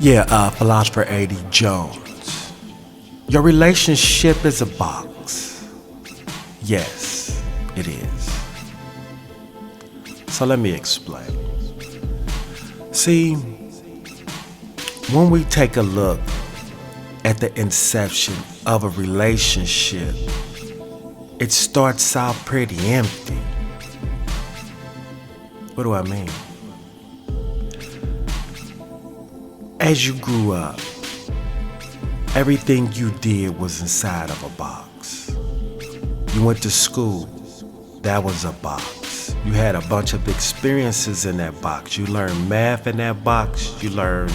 Philosopher A.D. Jones. Your relationship is a box. Yes, it is. So let me explain. See, when we take a look at the inception of a relationship, it starts out pretty empty. What do I mean? As you grew up, everything you did was inside of a box. You went to school, that was a box. You had a bunch of experiences in that box. You learned math in that box. You learned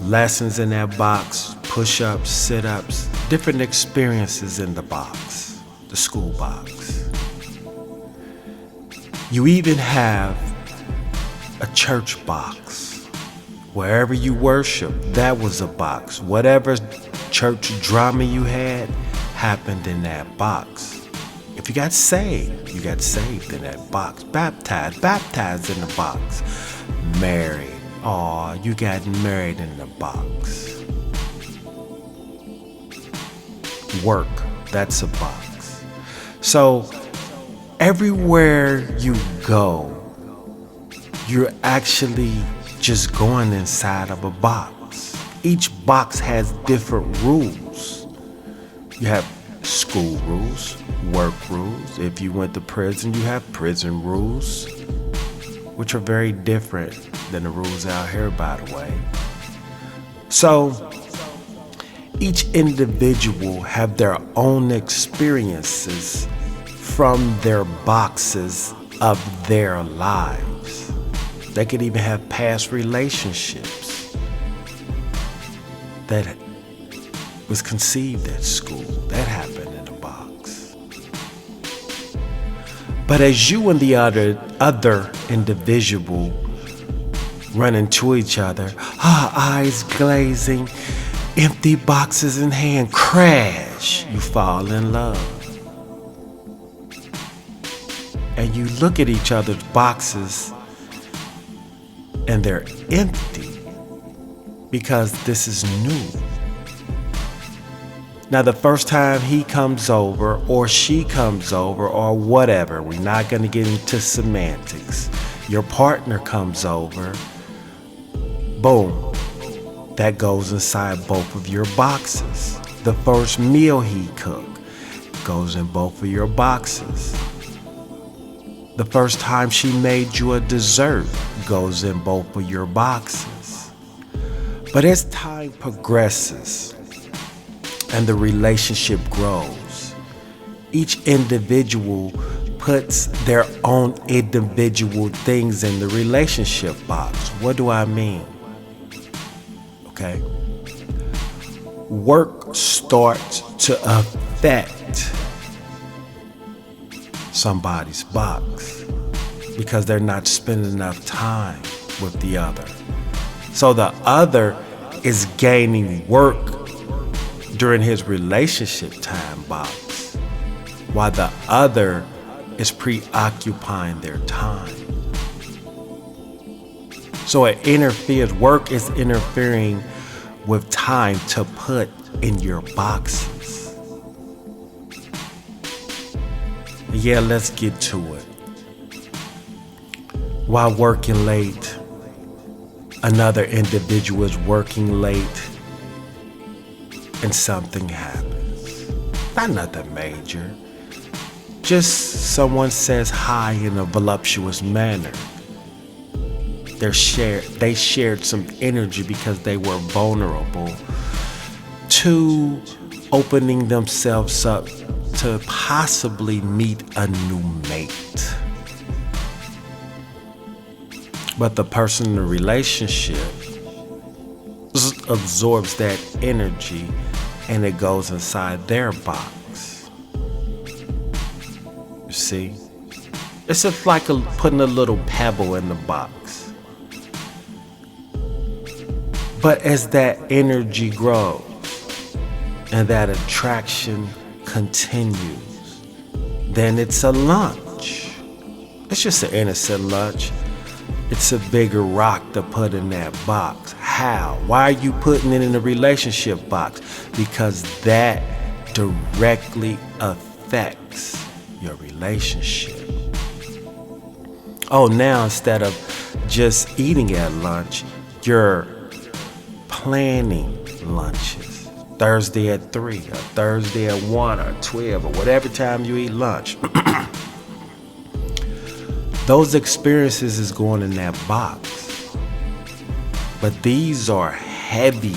lessons in that box, push-ups, sit-ups, different experiences in the box, the school box. You even have a church box. Wherever you worship, that was a box. Whatever church drama you had happened in that box. If you got saved in that box. Baptized in the box. Married, you got married in the box. Work, that's a box. So everywhere you go, you're actually just going inside of a box. Each box has different rules. You have school rules, work rules. If you went to prison, you have prison rules, which are very different than the rules out here, by the way. So each individual have their own experiences from their boxes of their lives. They could even have past relationships that was conceived at school. That happened in a box. But as you and the other individual run into each other, eyes glazing, empty boxes in hand, crash, you fall in love. And you look at each other's boxes and they're empty because this is new. Now, the first time he comes over or she comes over or whatever, we're not going to get into semantics. Your partner comes over, boom, that goes inside both of your boxes. The first meal he cooked goes in both of your boxes. The first time she made you a dessert goes in both of your boxes. But as time progresses and the relationship grows, each individual puts their own individual things in the relationship box. What do I mean? Okay. Work starts to affect somebody's box because they're not spending enough time with the other. So the other is gaining work during his relationship time box, while the other is preoccupying their time. So it interferes, work is interfering with time to put in your boxes. Yeah, let's get to it. While working late, another individual is working late and something happens. Not nothing major. Just someone says hi in a voluptuous manner. They shared some energy because they were vulnerable to opening themselves up to possibly meet a new mate. But the person in the relationship absorbs that energy and it goes inside their box. You see? It's just like putting a little pebble in the box. But as that energy grows and that attraction continues, then it's a lunch. It's just an innocent lunch. It's a bigger rock to put in that box. How? Why are you putting it in the relationship box? Because that directly affects your relationship. Oh, now instead of just eating at lunch, you're planning lunches. Thursday at 3, or Thursday at 1, or 12, or whatever time you eat lunch. Those experiences is going in that box. But these are heavy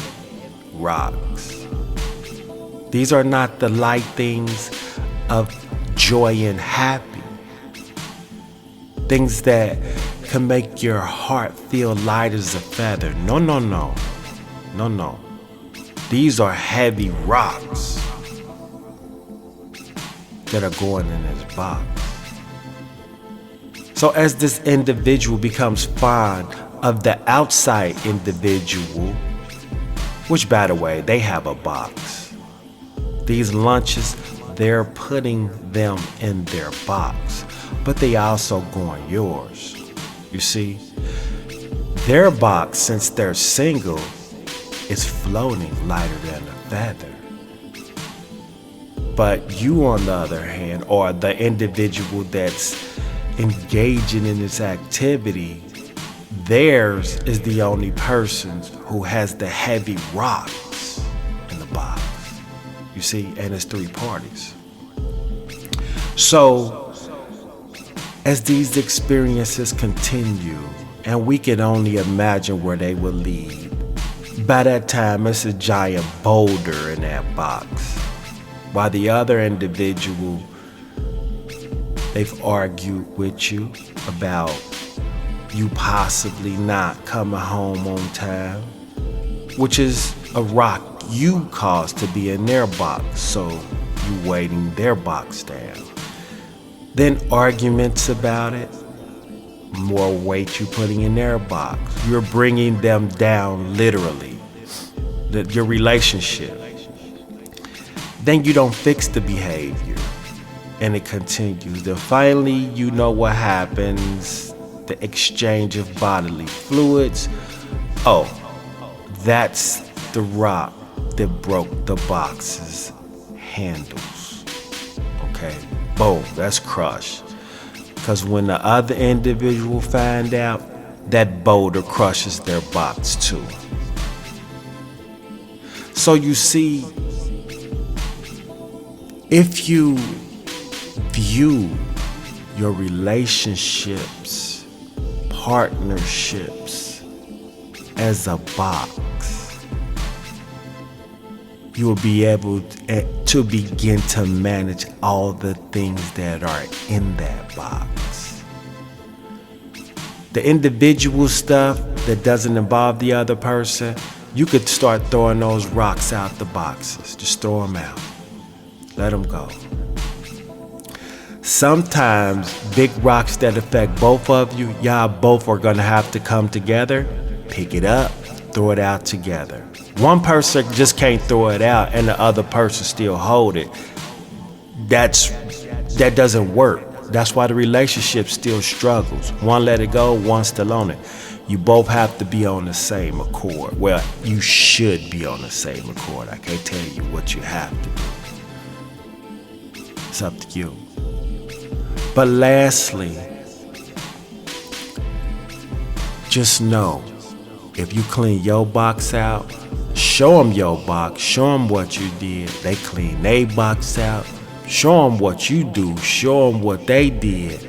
rocks. These are not the light things of joy and happy. Things that can make your heart feel light as a feather. No, no, no. No, no. These are heavy rocks that are going in this box. So as this individual becomes fond of the outside individual, which by the way, they have a box. These lunches, they're putting them in their box, but they also go in yours. You see, their box, since they're single, is floating lighter than a feather. But you, on the other hand, or the individual that's engaging in this activity, theirs is the only person who has the heavy rocks in the box. You see, and it's 3 parties. So, as these experiences continue, and we can only imagine where they will lead, by that time it's a giant boulder in that box. While the other individual, they've argued with you about you possibly not coming home on time, which is a rock you caused to be in their box, so you weighting their box down. Then arguments about it, more weight you putting in their box. You're bringing them down literally, your relationship. Then you don't fix the behavior and it continues. Then finally, you know what happens, the exchange of bodily fluids. Oh, that's the rock that broke the box's handles. Okay, boom, that's crushed. Because when the other individual find out, that boulder crushes their box too. So you see, if you view your relationships, partnerships as a box, you will be able to begin to manage all the things that are in that box. The individual stuff that doesn't involve the other person, you could start throwing those rocks out the boxes. Just throw them out. Let them go. Sometimes big rocks that affect both of you, y'all both are gonna have to come together, pick it up, throw it out together. One person just can't throw it out and the other person still hold it. That doesn't work. That's why the relationship still struggles. One let it go, one still on it. You both have to be on the same accord. Well, you should be on the same accord. I can't tell you what you have to do. It's up to you. But lastly, just know, if you clean your box out, show them your box, show them what you did. They clean their box out, show them what you do, show them what they did.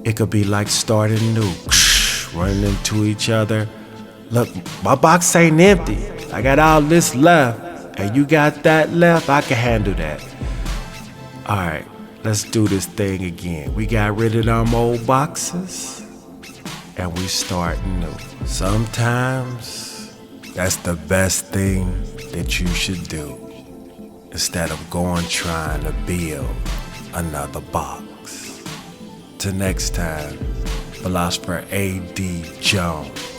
It could be like starting new, running into each other. Look, my box ain't empty. I got all this left, and you got that left. I can handle that. All right, let's do this thing again. We got rid of them old boxes, and we start new. Sometimes that's the best thing that you should do, instead of going trying to build another box. Till next time, Philosopher A.D. Jones.